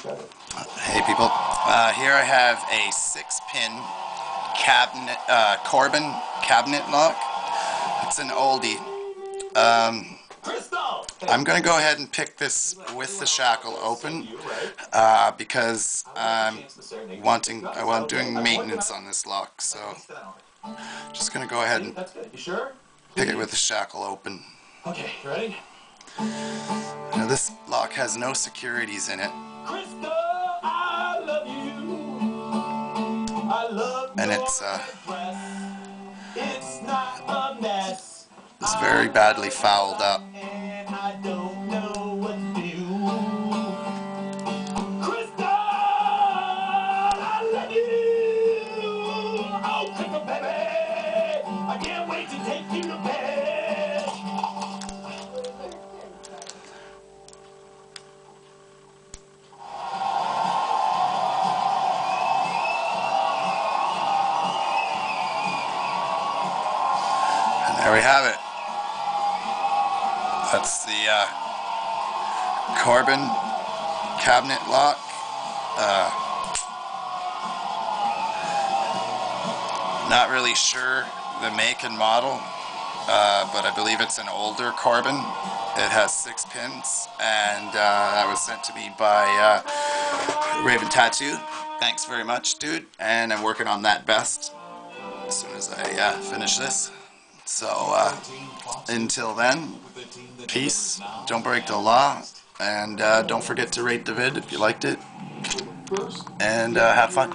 Hey people, here I have a 6-pin cabinet, Corbin cabinet lock. It's an oldie. I'm going to go ahead and pick this with the shackle open because I'm doing maintenance on this lock, so just going to go ahead and pick it with the shackle open. Okay, you ready? Now this lock has no securities in it. And it's very badly fouled up. I can't wait to take you to bed. And there we have it. That's the Corbin cabinet lock. Not really sure the make and model, but I believe it's an older Corbin. It has 6 pins, and that was sent to me by Raven Tattoo. Thanks very much, dude. And I'm working on that best as soon as I finish this. So until then, peace, don't break the law, and don't forget to rate the vid if you liked it, and have fun.